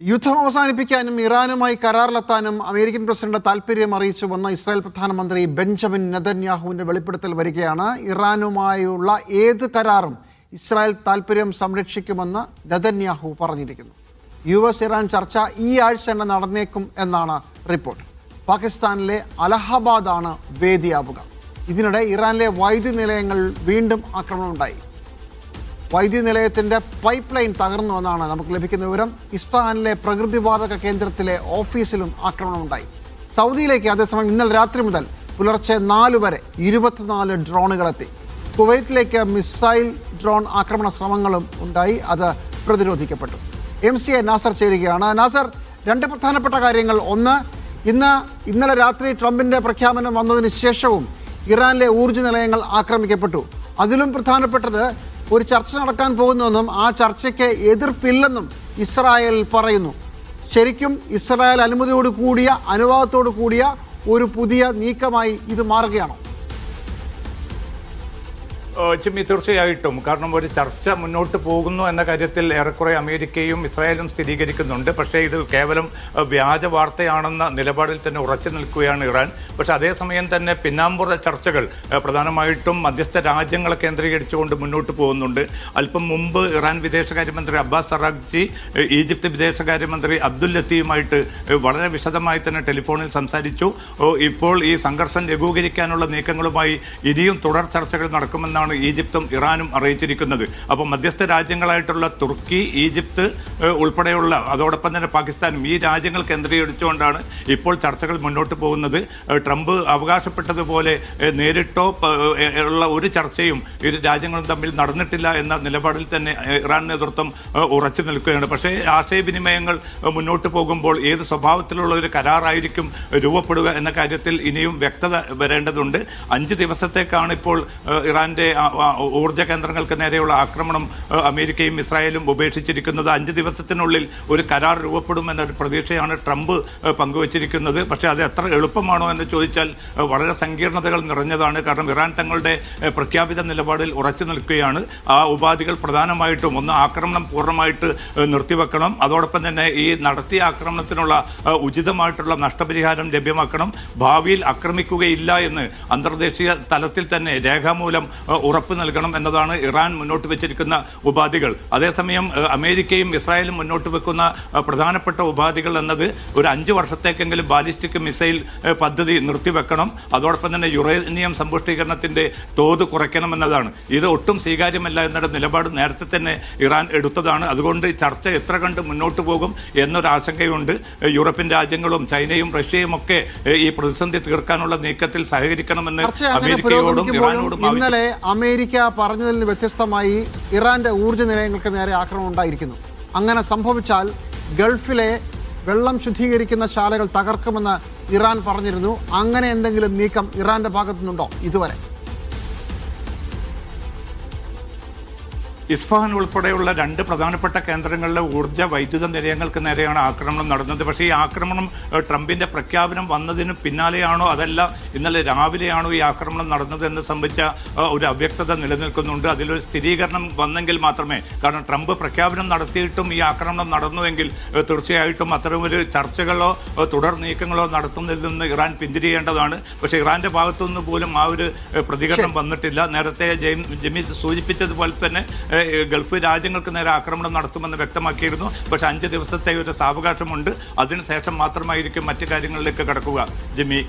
യുദ്ധം അവസാനിപ്പിക്കാനും ഇറാനുമായി കരാറിലെത്താനും American president താൽപര്യം അറിയിച്ചു വന്ന ഇസ്രായേൽ പ്രധാനമന്ത്രി ബെഞ്ചമിൻ നെതന്യാഹുവിന്റെ വെളിപ്പെടുത്തൽ വരികയാണ്. ഇറാനുമായുള്ള ഏത് കരാറും ഇസ്രായേൽ താൽപര്യം സംരക്ഷിക്കുമെന്ന് നെതന്യാഹു പറഞ്ഞിരിക്കുന്നു. US ഇറാൻ ചർച്ച ഈ ആഴ്ച തന്നെ നടന്നേക്കും എന്നാണ് റിപ്പോർട്ട്. പാകിസ്ഥാനിലെ അലഹബാദാണ് വേദിയാവുക. ഇതിനിടെ ഇറാനിലെ വൈദ്യുതി നിലയങ്ങൾ വീണ്ടും ആക്രമണമുണ്ടായി. വൈദ്യുതി നിലയത്തിന്റെ പൈപ്പ് ലൈൻ തകർന്നു എന്നാണ് നമുക്ക് ലഭിക്കുന്ന വിവരം. ഇസ്ഫഹാനിലെ പ്രകൃതിവാതക കേന്ദ്രത്തിലെ ഓഫീസിലും ആക്രമണമുണ്ടായി. സൗദിയിലേക്ക് അതേസമയം ഇന്നലെ രാത്രി മുതൽ പുലർച്ചെ 4 വരെ 24 ഡ്രോണുകളെത്തി. കുവൈറ്റിലേക്ക് മിസൈൽ ഡ്രോൺ ആക്രമണ ശ്രമങ്ങളും ഉണ്ടായി. അത് പ്രതിരോധിക്കപ്പെട്ടു. MCA നാസർ ചേരുകയാണ്. നാസർ, 2 പ്രധാനപ്പെട്ട കാര്യങ്ങൾ. ഒന്ന്, ഇന്നലെ രാത്രി ട്രംപിന്റെ പ്രഖ്യാപനം വന്നതിന് ശേഷവും ഇറാനിലെ ഊർജ്ജ നിലയങ്ങൾ ആക്രമിക്കപ്പെട്ടു. അതിലും പ്രധാനപ്പെട്ടത്, ഒരു ചർച്ച നടക്കാൻ പോകുന്നുവെന്നും ആ ചർച്ചയ്ക്ക് എതിർപ്പില്ലെന്നും ഇസ്രായേൽ പറയുന്നു. ശരിക്കും ഇസ്രായേൽ അനുവാദത്തോടു കൂടിയ ഒരു പുതിയ നീക്കമായി ഇത് മാറുകയാണോ? ചിമ്മി, തീർച്ചയായിട്ടും. കാരണം ഒരു ചർച്ച മുന്നോട്ട് പോകുന്നു എന്ന കാര്യത്തിൽ ഏറെക്കുറെ അമേരിക്കയും ഇസ്രായേലും സ്ഥിരീകരിക്കുന്നുണ്ട്. പക്ഷേ ഇത് കേവലം വ്യാജ വാർത്തയാണെന്ന നിലപാടിൽ തന്നെ ഉറച്ചു നിൽക്കുകയാണ് ഇറാൻ. പക്ഷേ അതേസമയം തന്നെ പിന്നാമ്പുറ ചർച്ചകൾ പ്രധാനമായിട്ടും മധ്യസ്ഥ രാജ്യങ്ങളെ കേന്ദ്രീകരിച്ചുകൊണ്ട് മുന്നോട്ട് പോകുന്നുണ്ട്. അല്പം മുമ്പ് ഇറാൻ വിദേശകാര്യമന്ത്രി അബ്ബാസ് അറാഗ്ചി ഈജിപ്ത് വിദേശകാര്യമന്ത്രി അബ്ദുൽ ലത്തീഫുമായിട്ട് വളരെ വിശദമായി തന്നെ ടെലിഫോണിൽ സംസാരിച്ചു. ഇപ്പോൾ ഈ സംഘർഷം ലഘൂകരിക്കാനുള്ള നീക്കങ്ങളുമായി ഇനിയും തുടർ ചർച്ചകൾ നടക്കുമെന്നാണ് ഈജിപ്തും ഇറാനും അറിയിച്ചിരിക്കുന്നത്. അപ്പോൾ മധ്യസ്ഥ രാജ്യങ്ങളായിട്ടുള്ള തുർക്കി, ഈജിപ്ത് ഉൾപ്പെടെയുള്ള, അതോടൊപ്പം തന്നെ പാകിസ്ഥാനും, ഈ രാജ്യങ്ങൾ കേന്ദ്രീകരിച്ചുകൊണ്ടാണ് ഇപ്പോൾ ചർച്ചകൾ മുന്നോട്ട് പോകുന്നത്. ട്രംപ് അവകാശപ്പെട്ടതുപോലെ നേരിട്ടോ ഉള്ള ഒരു ചർച്ചയും ഇരു രാജ്യങ്ങളും തമ്മിൽ നടന്നിട്ടില്ല എന്ന നിലപാടിൽ തന്നെ ഇറാൻ നേതൃത്വം ഉറച്ചു നിൽക്കുകയാണ്. പക്ഷേ ആശയവിനിമയങ്ങൾ മുന്നോട്ട് പോകുമ്പോൾ ഏത് സ്വഭാവത്തിലുള്ള ഒരു കരാറായിരിക്കും രൂപപ്പെടുക എന്ന കാര്യത്തിൽ ഇനിയും വ്യക്തത വരേണ്ടതുണ്ട്. 5 ദിവസത്തേക്കാണ് ഇപ്പോൾ ഇറാന്റെ ഊർജ്ജ കേന്ദ്രങ്ങൾക്ക് നേരെയുള്ള ആക്രമണം അമേരിക്കയും ഇസ്രായേലും ഉപേക്ഷിച്ചിരിക്കുന്നത്. 5 ദിവസത്തിനുള്ളിൽ ഒരു കരാർ രൂപപ്പെടുമെന്നൊരു പ്രതീക്ഷയാണ് ട്രംപ് പങ്കുവച്ചിരിക്കുന്നത്. പക്ഷേ അത് എത്ര എളുപ്പമാണോ എന്ന് ചോദിച്ചാൽ വളരെ സങ്കീർണതകൾ നിറഞ്ഞതാണ്. കാരണം ഇറാൻ തങ്ങളുടെ പ്രഖ്യാപിത നിലപാടിൽ ഉറച്ചു നിൽക്കുകയാണ്. ആ ഉപാധികൾ പ്രധാനമായിട്ടും ഒന്ന്, ആക്രമണം പൂർണ്ണമായിട്ട് നിർത്തിവെക്കണം. അതോടൊപ്പം തന്നെ ഈ നടത്തിയ ആക്രമണത്തിനുള്ള ഉചിതമായിട്ടുള്ള നഷ്ടപരിഹാരം ലഭ്യമാക്കണം. ഭാവിയിൽ ആക്രമിക്കുകയില്ല എന്ന് അന്തർദേശീയ തലത്തിൽ തന്നെ രേഖാമൂലം ഉറപ്പ് നൽകണം എന്നതാണ് ഇറാൻ മുന്നോട്ട് വെച്ചിരിക്കുന്ന ഉപാധികൾ. അതേസമയം അമേരിക്കയും ഇസ്രായേലും മുന്നോട്ട് വെക്കുന്ന പ്രധാനപ്പെട്ട ഉപാധികൾ എന്നത് ഒരു 5 വർഷത്തേക്കെങ്കിലും ബാലിസ്റ്റിക് മിസൈൽ പദ്ധതി നിർത്തിവെക്കണം. അതോടൊപ്പം തന്നെ യുറേനിയം സമ്പുഷ്ടീകരണത്തിന്റെ തോത് കുറയ്ക്കണമെന്നതാണ്. ഇത് ഒട്ടും സ്വീകാര്യമല്ല എന്നൊരു നിലപാട് നേരത്തെ തന്നെ ഇറാൻ എടുത്തതാണ്. അതുകൊണ്ട് ചർച്ച എത്ര കണ്ട് മുന്നോട്ട് പോകും എന്നൊരു ആശങ്കയുണ്ട്. യൂറോപ്യൻ രാജ്യങ്ങളും ചൈനയും റഷ്യയും ഒക്കെ ഈ പ്രതിസന്ധി തീർക്കാനുള്ള നീക്കത്തിൽ സഹകരിക്കണമെന്ന് അമേരിക്കയോടും ഇറാനോടും ഇന്നലെ അമേരിക്ക പറഞ്ഞതിൽ നിന്ന് വ്യത്യസ്തമായി ഇറാന്റെ ഊർജ്ജ നിലയങ്ങൾക്ക് നേരെ ആക്രമണം ഉണ്ടായിരിക്കുന്നു. അങ്ങനെ സംഭവിച്ചാൽ ഗൾഫിലെ വെള്ളം ശുദ്ധീകരിക്കുന്ന ശാലകൾ തകർക്കുമെന്ന് ഇറാൻ പറഞ്ഞിരുന്നു. അങ്ങനെ എന്തെങ്കിലും നീക്കം ഇറാന്റെ ഭാഗത്തു നിന്നുണ്ടോ ഇതുവരെ? ഇസ്ഫഹാൻ ഉൾപ്പെടെയുള്ള 2 പ്രധാനപ്പെട്ട കേന്ദ്രങ്ങളിലെ ഊർജ്ജ വൈദ്യുത നിലയങ്ങൾക്ക് നേരെയാണ് ആക്രമണം നടന്നത്. പക്ഷേ ഈ ആക്രമണം ട്രംപിന്റെ പ്രഖ്യാപനം വന്നതിന് പിന്നാലെയാണോ അതല്ല ഇന്നലെ രാവിലെയാണോ ഈ ആക്രമണം നടന്നത് എന്ന് സംബന്ധിച്ച ഒരു അവ്യക്തത നിലനിൽക്കുന്നുണ്ട്. അതിലൊരു സ്ഥിരീകരണം വന്നെങ്കിൽ മാത്രമേ, കാരണം ട്രംപ് പ്രഖ്യാപനം നടത്തിയിട്ടും ഈ ആക്രമണം നടന്നുവെങ്കിൽ തീർച്ചയായിട്ടും അത്തരമൊരു ചർച്ചകളോ തുടർ നീക്കങ്ങളോ നടത്തുന്നതിൽ നിന്ന് ഇറാൻ പിന്തിരിയേണ്ടതാണ്. പക്ഷേ ഇറാന്റെ ഭാഗത്തുനിന്ന് പോലും ആ ഒരു പ്രതികരണം വന്നിട്ടില്ല. നേരത്തെ ജമീൽ സൂചിപ്പിച്ചതുപോലെ തന്നെ ഗൾഫ് രാജ്യങ്ങൾക്ക് നേരെ ആക്രമണം നടത്തുമെന്ന് വ്യക്തമാക്കിയിരുന്നു. പക്ഷേ 5 ദിവസത്തെ ഒരു സാവകാശമുണ്ട്. അതിനുശേഷം മാത്രമായിരിക്കും മറ്റു കാര്യങ്ങളിലേക്ക് കടക്കുക. ജമീൽ.